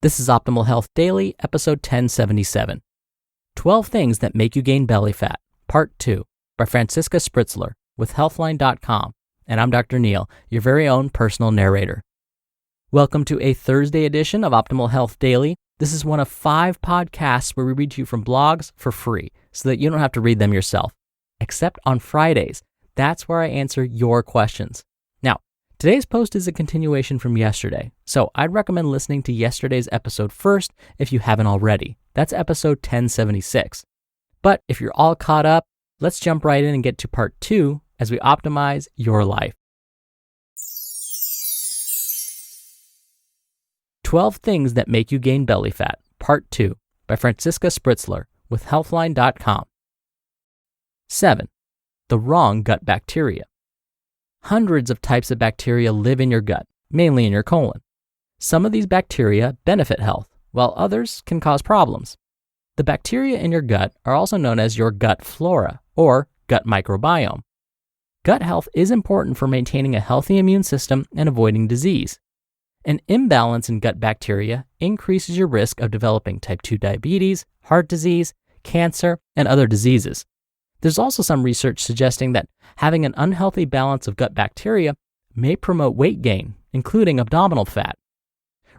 This is Optimal Health Daily, episode 1077. 12 Things That Make You Gain Belly Fat, Part 2, by Franziska Spritzler with Healthline.com. And I'm Dr. Neil, your very own personal narrator. Welcome to a Thursday edition of Optimal Health Daily. This is one of 5 podcasts where we read to you from blogs for free so that you don't have to read them yourself. Except on Fridays. That's where I answer your questions. Now, today's post is a continuation from yesterday, so I'd recommend listening to yesterday's episode first if you haven't already. That's episode 1076. But if you're all caught up, let's jump right in and get to part 2 as we optimize your life. 12 Things That Make You Gain Belly Fat, Part 2, by Franziska Spritzler with Healthline.com. 7. The wrong gut bacteria. Hundreds of types of bacteria live in your gut, mainly in your colon. Some of these bacteria benefit health, while others can cause problems. The bacteria in your gut are also known as your gut flora, or gut microbiome. Gut health is important for maintaining a healthy immune system and avoiding disease. An imbalance in gut bacteria increases your risk of developing type 2 diabetes, heart disease, cancer, and other diseases. There's also some research suggesting that having an unhealthy balance of gut bacteria may promote weight gain, including abdominal fat.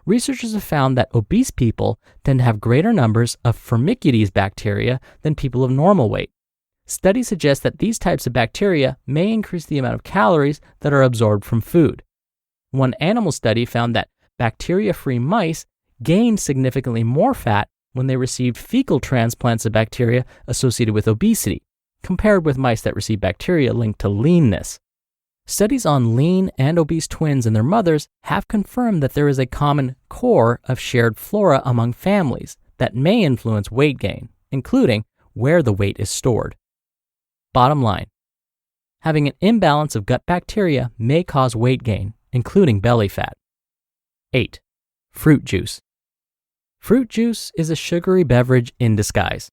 Researchers have found that obese people tend to have greater numbers of Firmicutes bacteria than people of normal weight. Studies suggest that these types of bacteria may increase the amount of calories that are absorbed from food. One animal study found that bacteria-free mice gained significantly more fat when they received fecal transplants of bacteria associated with obesity, compared with mice that received bacteria linked to leanness. Studies on lean and obese twins and their mothers have confirmed that there is a common core of shared flora among families that may influence weight gain, including where the weight is stored. Bottom line, having an imbalance of gut bacteria may cause weight gain, including belly fat. 8. Fruit juice. Fruit juice is a sugary beverage in disguise.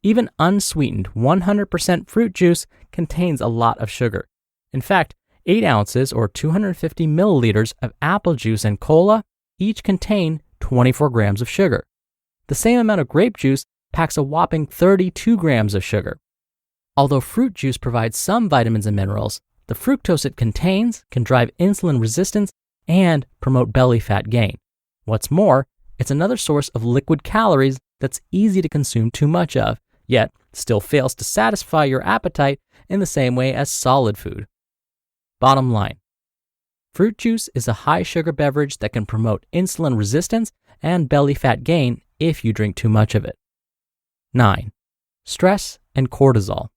Even unsweetened 100% fruit juice contains a lot of sugar. In fact, 8 ounces or 250 milliliters of apple juice and cola each contain 24 grams of sugar. The same amount of grape juice packs a whopping 32 grams of sugar. Although fruit juice provides some vitamins and minerals, the fructose it contains can drive insulin resistance and promote belly fat gain. What's more, it's another source of liquid calories that's easy to consume too much of, yet still fails to satisfy your appetite in the same way as solid food. Bottom line, fruit juice is a high-sugar beverage that can promote insulin resistance and belly fat gain if you drink too much of it. 9. Stress and cortisol.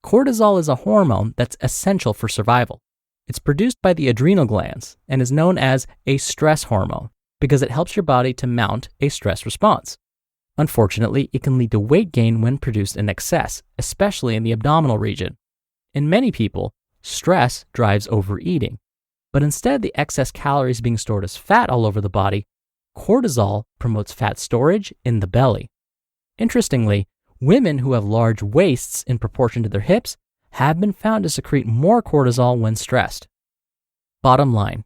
Cortisol is a hormone that's essential for survival. It's produced by the adrenal glands and is known as a stress hormone because it helps your body to mount a stress response. Unfortunately, it can lead to weight gain when produced in excess, especially in the abdominal region. In many people, stress drives overeating, but instead of the excess calories being stored as fat all over the body, cortisol promotes fat storage in the belly. Interestingly, women who have large waists in proportion to their hips have been found to secrete more cortisol when stressed. Bottom line,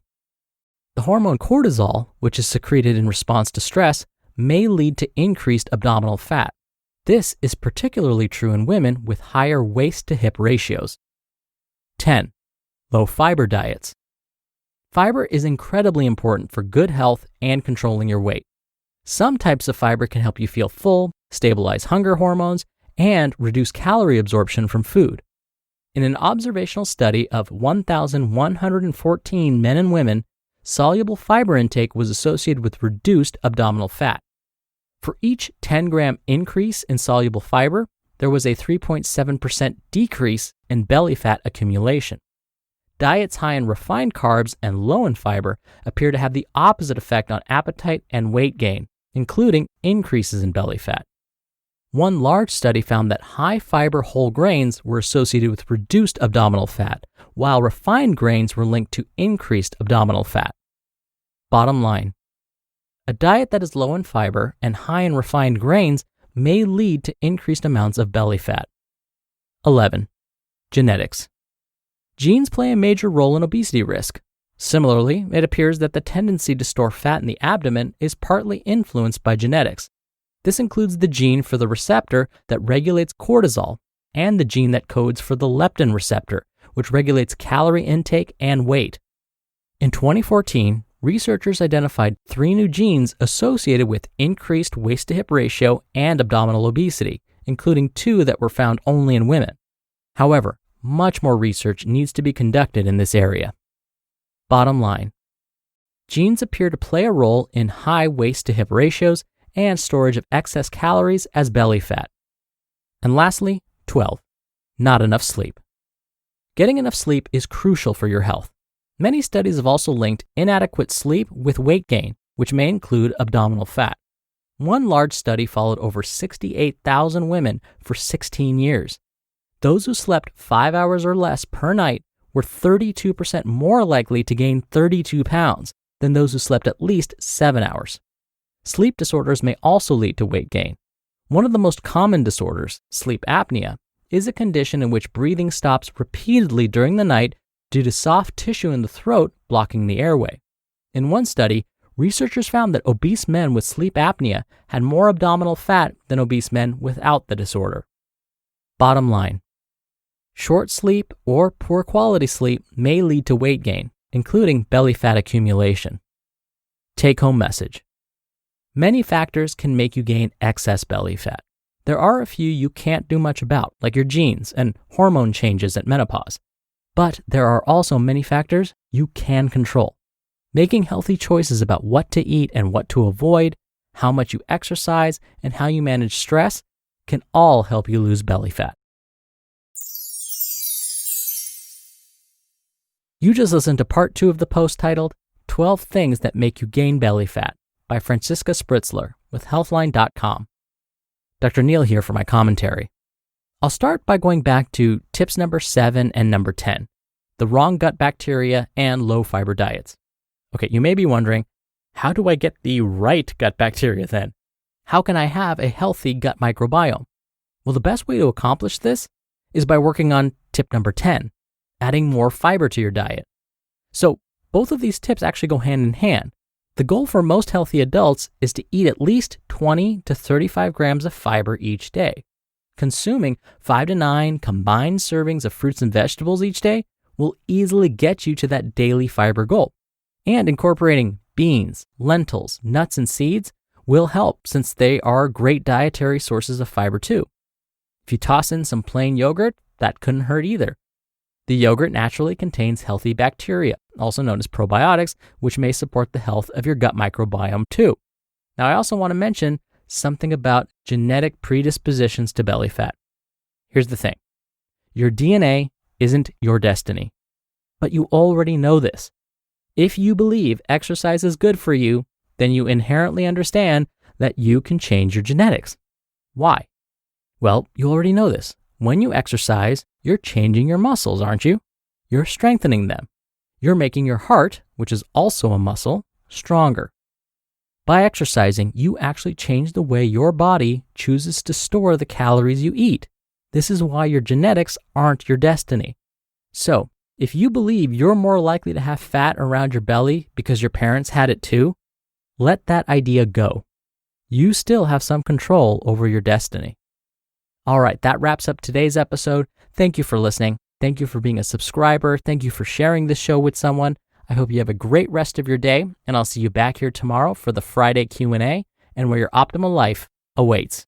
the hormone cortisol, which is secreted in response to stress, may lead to increased abdominal fat. This is particularly true in women with higher waist-to-hip ratios. 10. Low fiber diets. Fiber is incredibly important for good health and controlling your weight. Some types of fiber can help you feel full, stabilize hunger hormones, and reduce calorie absorption from food. In an observational study of 1,114 men and women, soluble fiber intake was associated with reduced abdominal fat. For each 10-gram increase in soluble fiber, there was a 3.7% decrease in belly fat accumulation. Diets high in refined carbs and low in fiber appear to have the opposite effect on appetite and weight gain, including increases in belly fat. One large study found that high-fiber whole grains were associated with reduced abdominal fat, while refined grains were linked to increased abdominal fat. Bottom line, a diet that is low in fiber and high in refined grains may lead to increased amounts of belly fat. 11. Genetics. Genes play a major role in obesity risk. Similarly, it appears that the tendency to store fat in the abdomen is partly influenced by genetics. This includes the gene for the receptor that regulates cortisol and the gene that codes for the leptin receptor, which regulates calorie intake and weight. In 2014, researchers identified 3 new genes associated with increased waist-to-hip ratio and abdominal obesity, including 2 that were found only in women. However, much more research needs to be conducted in this area. Bottom line, genes appear to play a role in high waist-to-hip ratios and storage of excess calories as belly fat. And lastly, 12. Not enough sleep. Getting enough sleep is crucial for your health. Many studies have also linked inadequate sleep with weight gain, which may include abdominal fat. One large study followed over 68,000 women for 16 years. Those who slept 5 hours or less per night were 32% more likely to gain 32 pounds than those who slept at least 7 hours. Sleep disorders may also lead to weight gain. One of the most common disorders, sleep apnea, is a condition in which breathing stops repeatedly during the night due to soft tissue in the throat blocking the airway. In one study, researchers found that obese men with sleep apnea had more abdominal fat than obese men without the disorder. Bottom line, short sleep or poor quality sleep may lead to weight gain, including belly fat accumulation. Take-home message. Many factors can make you gain excess belly fat. There are a few you can't do much about, like your genes and hormone changes at menopause. But there are also many factors you can control. Making healthy choices about what to eat and what to avoid, how much you exercise, and how you manage stress can all help you lose belly fat. You just listened to part 2 of the post titled 12 Things That Make You Gain Belly Fat by Franziska Spritzler with Healthline.com. Dr. Neil here for my commentary. I'll start by going back to tips number 7 and number 10, the wrong gut bacteria and low fiber diets. Okay, you may be wondering, how do I get the right gut bacteria then? How can I have a healthy gut microbiome? Well, the best way to accomplish this is by working on tip number 10, adding more fiber to your diet. So both of these tips actually go hand in hand. The goal for most healthy adults is to eat at least 20 to 35 grams of fiber each day. Consuming 5 to 9 combined servings of fruits and vegetables each day will easily get you to that daily fiber goal. And incorporating beans, lentils, nuts, and seeds will help since they are great dietary sources of fiber too. If you toss in some plain yogurt, that couldn't hurt either. The yogurt naturally contains healthy bacteria, also known as probiotics, which may support the health of your gut microbiome too. Now, I also want to mention something about genetic predispositions to belly fat. Here's the thing. Your DNA isn't your destiny, but you already know this. If you believe exercise is good for you, then you inherently understand that you can change your genetics. Why? Well, you already know this. When you exercise, you're changing your muscles, aren't you? You're strengthening them. You're making your heart, which is also a muscle, stronger. By exercising, you actually change the way your body chooses to store the calories you eat. This is why your genetics aren't your destiny. So, if you believe you're more likely to have fat around your belly because your parents had it too, let that idea go. You still have some control over your destiny. All right, that wraps up today's episode. Thank you for listening. Thank you for being a subscriber. Thank you for sharing this show with someone. I hope you have a great rest of your day, and I'll see you back here tomorrow for the Friday Q&A and where your optimal life awaits.